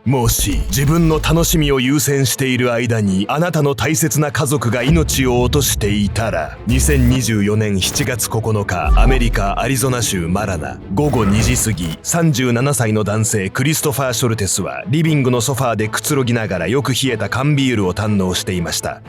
もし自分の楽しみを優先している間にあなたの大切な家族が命を落としていたら、2024年7月9日アメリカアリゾナ州マラナ午後2時過ぎ、37歳の男性クリストファー・ショルテスはリビングのソファーでくつろぎながらよく冷えた缶ビールを堪能していました。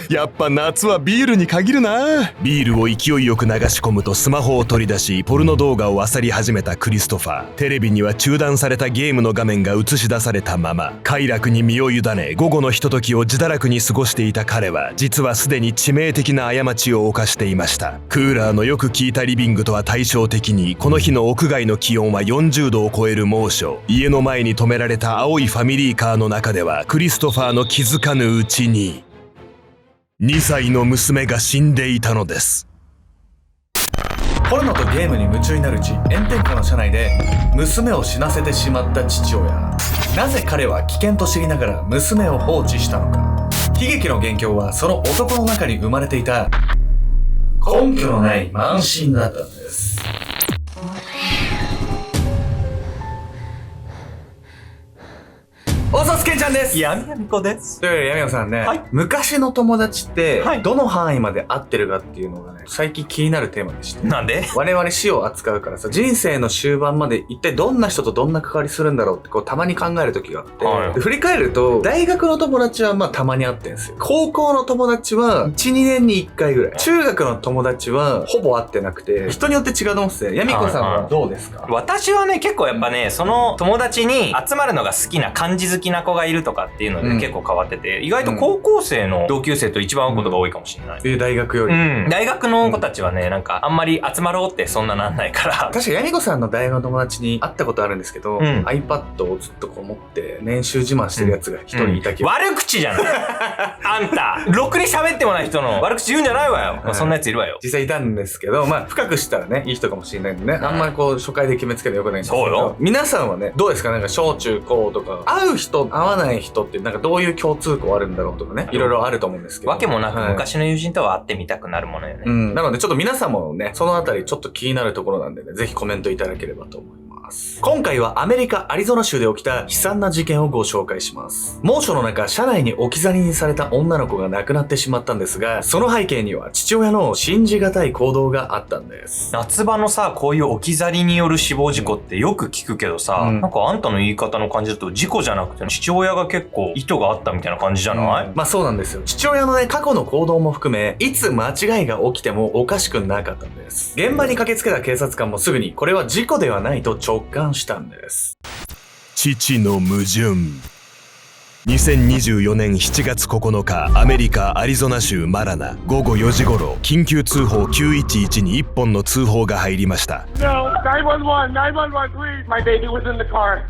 やっぱ夏はビールに限るな。ビールを勢いよく流し込むとスマホを取り出しポルノ動画を漁り始めたクリストファー。テレビには中断されたゲームの画面が映し出されたまま快楽に身を委ね午後のひとときを自堕落に過ごしていた彼は、実はすでに致命的な過ちを犯していました。クーラーのよく効いたリビングとは対照的に、この日の屋外の気温は40度を超える猛暑。家の前に止められた青いファミリーカーの中では、クリストファーの気づかぬうちに2歳の娘が死んでいたのです。ポルノとゲームに夢中になるうち、炎天下の車内で娘を死なせてしまった父親。なぜ彼は危険と知りながら娘を放置したのか。悲劇の元凶はその男の中に生まれていた根拠のない慢心だったんです。おさすけんちゃんです。やみやみこです。というわけで、やみやみさんね、はい、昔の友達ってはいどの範囲まで合ってるかっていうのがね、最近気になるテーマでして。なんで？我々死を扱うからさ、人生の終盤まで一体どんな人とどんな関わりするんだろうってたまに考える時があって、はい、で振り返ると大学の友達はたまに会ってんすよ。高校の友達は 1,2 年に1回ぐらい。中学の友達はほぼ会ってなくて、人によって違うと思ってて、やみこさんはどうですか？私はね、結構やっぱね、その友達に集まるのが好きな漢字好きな子がいるとかっていうので結構変わってて、意外と高校生の同級生と一番会うことが多いかもしれない。大学より。大学の子たちはね、なんかあんまり集まろうってそんななんないから。確かにやみこさんの大学の友達に会ったことあるんですけど、iPad をずっと持って年収自慢してるやつが一人いたけど、悪口じゃないあんた、ろくに喋ってもない人の悪口言うんじゃないわよ。そんなやついるわよ。実際いたんですけど、深くしたらね、いい人かもしれないんでね、あんまり初回で決めつけてよくないんですけど、そうよ。皆さんはね、どうですか？なんか小中高とか、会う人、会わない人ってなんかどういう共通項あるんだろうとかね、いろいろあると思うんですけど。わけもなく昔の友人とは会ってみたくなるものよね。なのでちょっと皆さんもね、そのあたりちょっと気になるところなんでね、ぜひコメントいただければと思います。今回はアメリカ・アリゾナ州で起きた悲惨な事件をご紹介します。猛暑の中、車内に置き去りにされた女の子が亡くなってしまったんですが、その背景には父親の信じがたい行動があったんです。夏場のさ、こういう置き去りによる死亡事故ってよく聞くけどさ、なんかあんたの言い方の感じだと事故じゃなくて父親が結構意図があったみたいな感じじゃない？そうなんですよ。父親のね、過去の行動も含め、いつ間違いが起きてもおかしくなかったんです。現場に駆けつけた警察官もすぐにこれは事故ではないと直感したんです。父の矛盾。2024年7月9日アメリカアリゾナ州マラナ午後4時頃、緊急通報911に1本の通報が入りました。 No, 911, 911, please. My baby was in the car.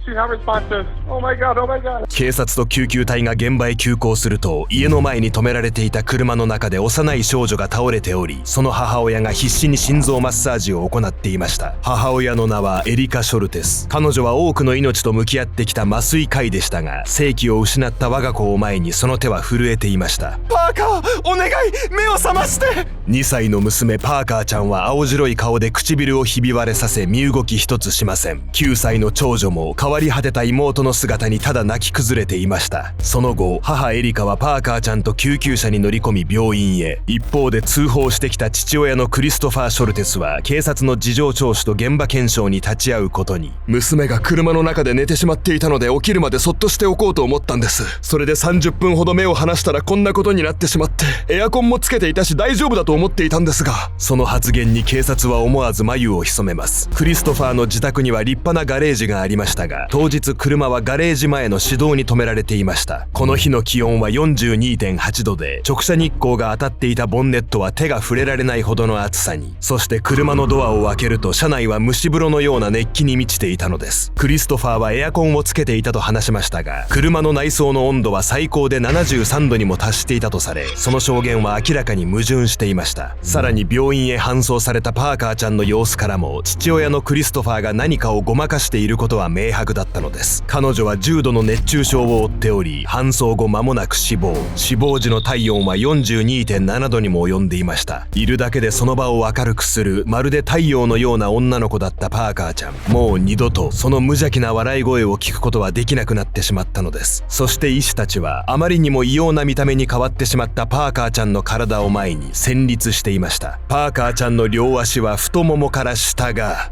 She's not responsive. Oh my god, oh my god. 警察と救急隊が現場へ急行すると、家の前に止められていた車の中で幼い少女が倒れており、その母親が必死に心臓マッサージを行っていました。母親の名はエリカ・ショルテス。彼女は多くの命と向き合ってきた麻酔科医でしたが、生気を失った我が子を前にその手は震えていました。パーカー、お願い、目を覚まして。2歳の娘パーカーちゃんは青白い顔で唇をひび割れさせ、身動き一つしません。9歳の長女も変わり果てた妹の姿にただ泣き崩れていました。その後、母エリカはパーカーちゃんと救急車に乗り込み病院へ。一方で通報してきた父親のクリストファー・ショルテスは警察の事情聴取と現場検証に立ち会うことに。娘が車の中で寝てしまっていたので起きるまでそっとしておこうと思ったんです。それで30分ほど目を離したらこんなことになってしまって、エアコンもつけていたし大丈夫だと思っていたんですが。その発言に警察は思わず眉を潜めます。クリストファーの自宅には立派なガレージがありましたが、当日車はガレージ前の市道に止められていました。この日の気温は 42.8 度で、直射日光が当たっていたボンネットは手が触れられないほどの暑さに。そして車のドアを開けると車内は蒸し風呂のような熱気に満ちていたのです。クリストファーはエアコンをつけていたと話しましたが、車の内装の温度は最高で73度にも達していたとされ、その証言は明らかに矛盾していました。さらに病院へ搬送されたパーカーちゃんの様子からも、父親のクリストファーが何かをごまかしていることは明白格だったのです。彼女は重度の熱中症を負っており、搬送後間もなく死亡。死亡時の体温は 42.7 度にも及んでいました。いるだけでその場を明るくする、まるで太陽のような女の子だったパーカーちゃん。もう二度とその無邪気な笑い声を聞くことはできなくなってしまったのです。そして医師たちはあまりにも異様な見た目に変わってしまったパーカーちゃんの体を前に戦慄していました。パーカーちゃんの両足は太ももから下が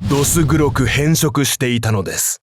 どす黒く変色していたのです。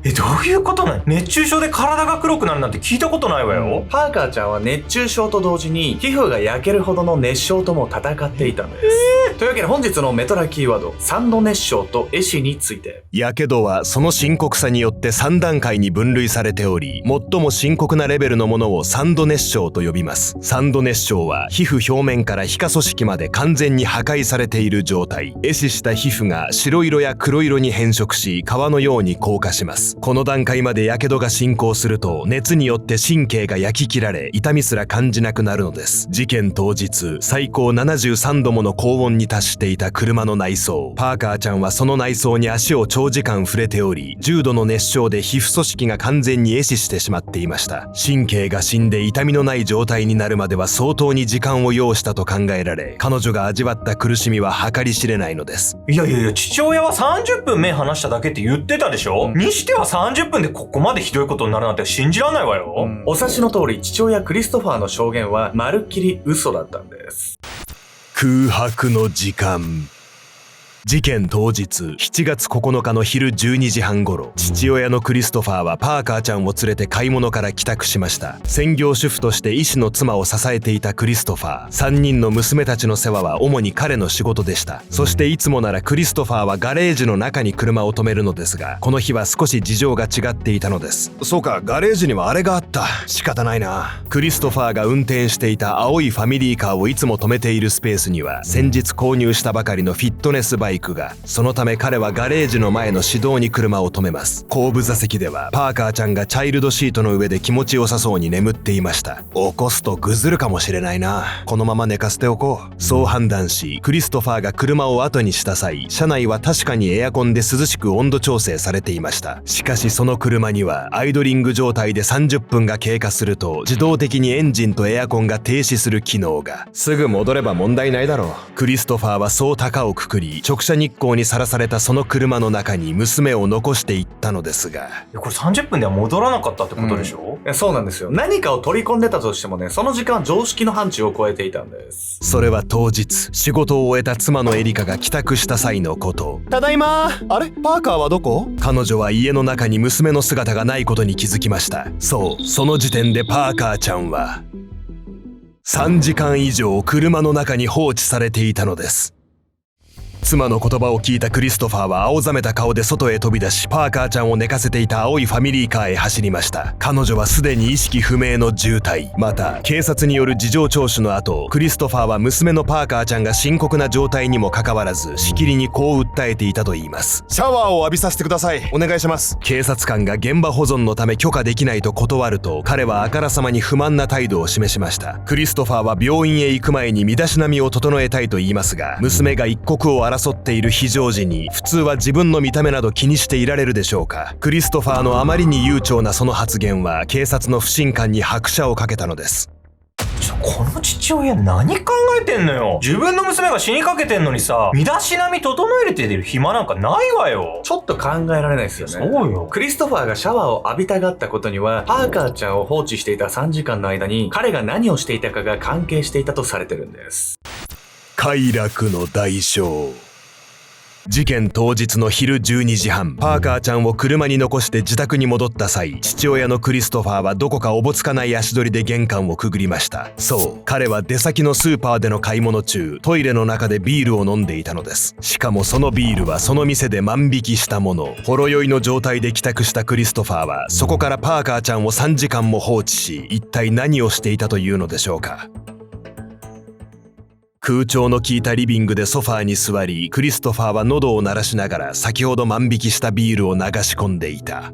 どういうことなの？熱中症で体が黒くなるなんて聞いたことないわよ。パーカーちゃんは熱中症と同時に皮膚が焼けるほどの熱傷とも戦っていたんです。というわけで本日のメトラキーワード、3度熱傷と壊死について。やけどはその深刻さによって3段階に分類されており、最も深刻なレベルのものを3度熱傷と呼びます。3度熱傷は皮膚表面から皮下組織まで完全に破壊されている状態。壊死した皮膚が白色や黒色に変色し、皮のように硬化します。この段階までやけどが進行すると、熱によって神経が焼き切られ、痛みすら感じなくなるのです。事件当日、最高73度もの高温に達していた車の内装。パーカーちゃんはその内装に足を長時間触れており、重度の熱傷で皮膚組織が完全に壊死してしまっていました。神経が死んで痛みのない状態になるまでは相当に時間を要したと考えられ、彼女が味わった苦しみは計り知れないのです。いや、父親は30分目離しただけって言ってたでしょ？にしては30分でここまでひどいことになるなんて信じらんないわよ。お察しの通り、父親クリストファーの証言はまるっきり嘘だったんです。空白の時間。事件当日7月9日の昼12時半頃、父親のクリストファーはパーカーちゃんを連れて買い物から帰宅しました。専業主婦として医師の妻を支えていたクリストファー。3人の娘たちの世話は主に彼の仕事でした。そしていつもならクリストファーはガレージの中に車を止めるのですが、この日は少し事情が違っていたのです。そうか、ガレージにはあれがあった。仕方ないな。クリストファーが運転していた青いファミリーカーをいつも止めているスペースには、先日購入したばかりのフィットネスバイクが。そのため彼はガレージの前の市道に車を止めます。後部座席ではパーカーちゃんがチャイルドシートの上で気持ちよさそうに眠っていました。起こすとぐずるかもしれないな。このまま寝かせておこう。そう判断し、クリストファーが車を後にした際、車内は確かにエアコンで涼しく温度調整されていました。しかしその車にはアイドリング状態で30分が経過すると自動的にエンジンとエアコンが停止する機能が。すぐ戻れば問題ないだろう。クリストファーはそう高をくくり、直射日光にさらされたその車の中に娘を残していったのですが、これ30分では戻らなかったってことでしょ？そうなんですよ。何かを取り込んでたとしてもね、その時間は常識の範疇を超えていたんです。それは当日、仕事を終えた妻のエリカが帰宅した際のこと。ただいま。あれ？パーカーはどこ？彼女は家の中に娘の姿がないことに気づきました。そう、その時点でパーカーちゃんは3時間以上車の中に放置されていたのです。妻の言葉を聞いたクリストファーは青ざめた顔で外へ飛び出し、パーカーちゃんを寝かせていた青いファミリーカーへ走りました。彼女はすでに意識不明の重体。また警察による事情聴取の後、クリストファーは娘のパーカーちゃんが深刻な状態にもかかわらず、しきりにこう訴えていたといいます。シャワーを浴びさせてください。お願いします。警察官が現場保存のため許可できないと断ると、彼はあからさまに不満な態度を示しました。クリストファーは病院へ行く前に身だしなみを整えたいと言いますが、娘が一刻を争っている非常時に普通は自分の見た目など気にしていられるでしょうか。クリストファーのあまりに悠長なその発言は警察の不信感に拍車をかけたのです。この父親何考えてんのよ。自分の娘が死にかけてんのにさ、身だしなみ整えれてる暇なんかないわよ。ちょっと考えられないですよね。そうよ。クリストファーがシャワーを浴びたがったことには、パーカーちゃんを放置していた3時間の間に彼が何をしていたかが関係していたとされてるんです。快楽の代償。事件当日の昼12時半、パーカーちゃんを車に残して自宅に戻った際、父親のクリストファーはどこかおぼつかない足取りで玄関をくぐりました。そう、彼は出先のスーパーでの買い物中、トイレの中でビールを飲んでいたのです。しかもそのビールはその店で万引きしたもの。ほろ酔いの状態で帰宅したクリストファーは、そこからパーカーちゃんを3時間も放置し、一体何をしていたというのでしょうか。空調の効いたリビングでソファーに座り、クリストファーは喉を鳴らしながら先ほど万引きしたビールを流し込んでいた。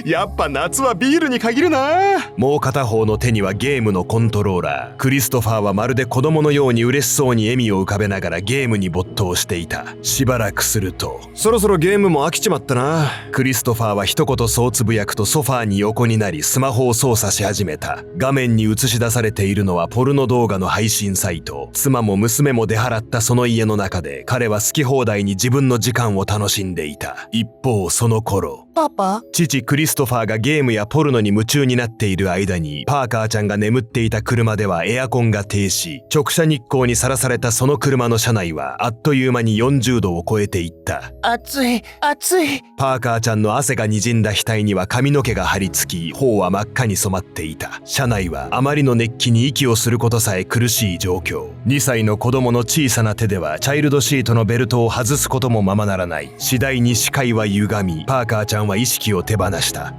やっぱ夏はビールに限るな。もう片方の手にはゲームのコントローラー。クリストファーはまるで子供のように嬉しそうに笑みを浮かべながらゲームに没頭していた。しばらくすると、そろそろゲームも飽きちまったな。クリストファーは一言そうつぶやくとソファーに横になりスマホを操作し始めた。画面に映し出されているのはポルノ動画の配信サイト。妻も娘も出払ったその家の中で彼は好き放題に自分の時間を楽しんでいた。一方その頃、パパ、父クリストファーがゲームやポルノに夢中になっている間にパーカーちゃんが眠っていた車ではエアコンが停止。直射日光にさらされたその車の車内はあっという間に40度を超えていった。暑い、暑い。パーカーちゃんの汗が滲んだ額には髪の毛が張り付き、頬は真っ赤に染まっていた。車内はあまりの熱気に息をすることさえ苦しい状況。2歳の子供の小さな手ではチャイルドシートのベルトを外すこともままならない。次第に視界は歪み、パーカーちゃんは意識を手放した。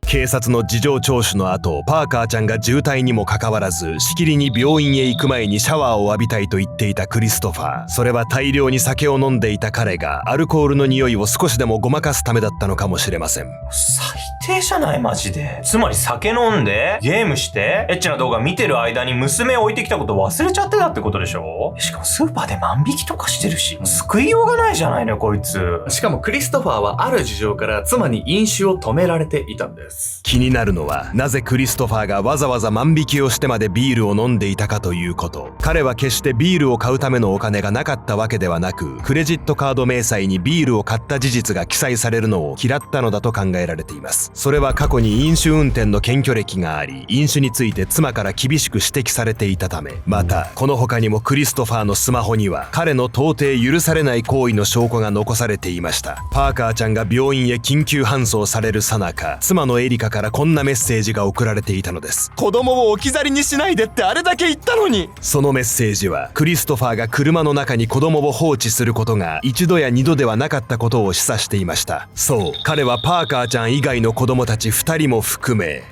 警察の事情聴取の後、パーカーちゃんが渋滞にもかかわらずしきりに病院へ行く前にシャワーを浴びたいと言っていたクリストファー。それは大量に酒を飲んでいた彼がアルコールの匂いを少しでもごまかすためだったのかもしれません。最低じゃないマジで。つまり酒飲んでゲームしてエッチな動画見てる間に娘を置いてきたこと忘れちゃってたってことでしょ。しかもスーパーで万引きとかしてるし、救いようがないじゃないのよこいつ。しかもクリストファーはある事情から妻に飲酒を止められていたんです。気になるのは、なぜクリストファーがわざわざ万引きをしてまでビールを飲んでいたかということ。彼は決してビールを買うためのお金がなかったわけではなく、クレジットカード明細にビールを買った事実が記載されるのを嫌ったのだと考えられています。それは過去に飲酒運転の検挙歴があり、飲酒について妻から厳しく指摘されていたため。またこの他にもクリストファーのスマホには彼の到底許されない行為の証拠が残されていました。パーカーちゃんが病院へ緊急搬送される最中、妻のエリカからこんなメッセージが送られていたのです。子供を置き去りにしないでってあれだけ言ったのに。そのメッセージはクリストファーが車の中に子供を放置することが一度や二度ではなかったことを示唆していました。そう、彼はパーカーちゃん以外の子供たち2人も含め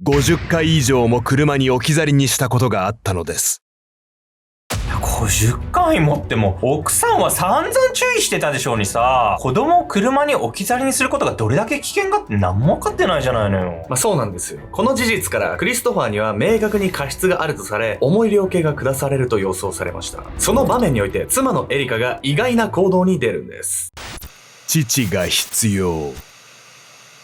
50回以上も車に置き去りにしたことがあったのです。50回もっても奥さんは散々注意してたでしょうにさ、子供を車に置き去りにすることがどれだけ危険かって何も分かってないじゃないのよ。そうなんですよ。この事実からクリストファーには明確に過失があるとされ、重い量刑が下されると予想されました。その場面において妻のエリカが意外な行動に出るんです。父が必要。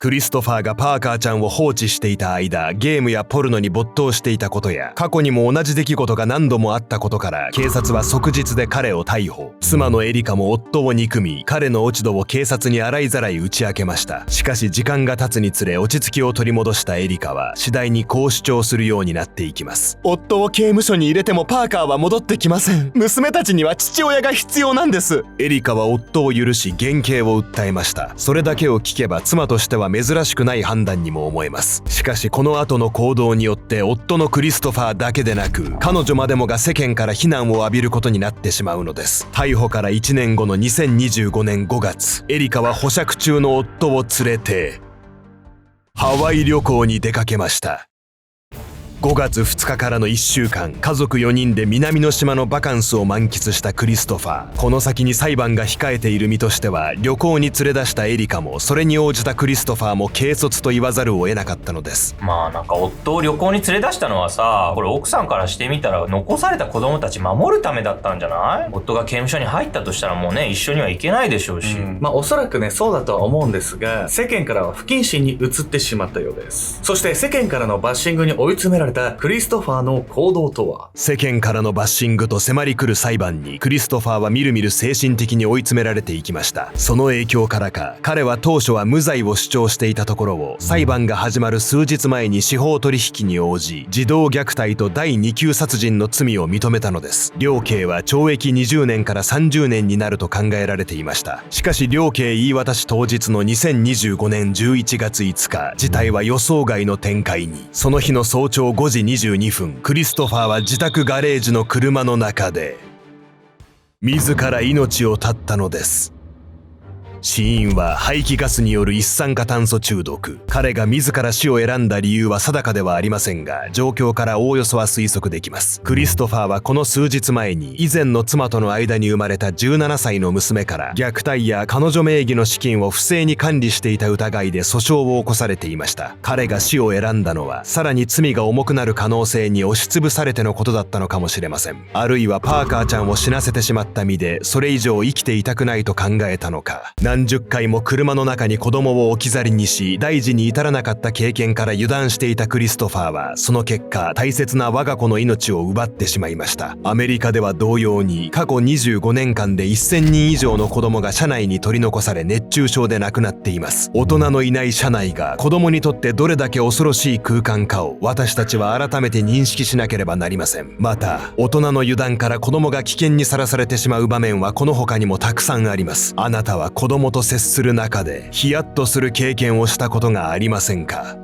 クリストファーがパーカーちゃんを放置していた間、ゲームやポルノに没頭していたことや、過去にも同じ出来事が何度もあったことから、警察は即日で彼を逮捕。妻のエリカも夫を憎み、彼の落ち度を警察に洗いざらい打ち明けました。しかし時間が経つにつれ落ち着きを取り戻したエリカは、次第にこう主張するようになっていきます。夫を刑務所に入れてもパーカーは戻ってきません。娘たちには父親が必要なんです。エリカは夫を許し減刑を訴えました。それだけを聞けば妻としては珍しくない判断にも思えます。しかしこの後の行動によって夫のクリストファーだけでなく彼女までもが世間から非難を浴びることになってしまうのです。逮捕から1年後の2025年5月、エリカは保釈中の夫を連れてハワイ旅行に出かけました。5月2日からの1週間、家族4人で南の島のバカンスを満喫したクリストファー。この先に裁判が控えている身としては、旅行に連れ出したエリカもそれに応じたクリストファーも軽率と言わざるを得なかったのです。夫を旅行に連れ出したのはさ、これ奥さんからしてみたら残された子供たち守るためだったんじゃない？夫が刑務所に入ったとしたらもうね、一緒には行けないでしょうし、おそらくね、そうだとは思うんですが、世間からは不謹慎に移ってしまったようです。そして世間からのバッシングに追い詰められたクリストファーの行動とは？世間からのバッシングと迫り来る裁判にクリストファーはみるみる精神的に追い詰められていきました。その影響からか、彼は当初は無罪を主張していたところを、裁判が始まる数日前に司法取引に応じ、児童虐待と第2級殺人の罪を認めたのです。量刑は懲役20年から30年になると考えられていました。しかし量刑言い渡し当日の2025年11月5日、事態は予想外の展開に。その日の早朝5時22分、クリストファーは自宅ガレージの車の中で自ら命を絶ったのです。死因は排気ガスによる一酸化炭素中毒。彼が自ら死を選んだ理由は定かではありませんが、状況からおおよそは推測できます。クリストファーはこの数日前に以前の妻との間に生まれた17歳の娘から虐待や彼女名義の資金を不正に管理していた疑いで訴訟を起こされていました。彼が死を選んだのはさらに罪が重くなる可能性に押しつぶされてのことだったのかもしれません。あるいはパーカーちゃんを死なせてしまった身でそれ以上生きていたくないと考えたのか。何十回も車の中に子供を置き去りにし大事に至らなかった経験から油断していたクリストファーはその結果大切な我が子の命を奪ってしまいました。アメリカでは同様に過去25年間で1000人以上の子供が車内に取り残され熱中症で亡くなっています。大人のいない車内が子供にとってどれだけ恐ろしい空間かを私たちは改めて認識しなければなりません。また大人の油断から子供が危険にさらされてしまう場面はこの他にもたくさんあります。あなたは子供と接する中でヒヤッとする経験をしたことがありませんか？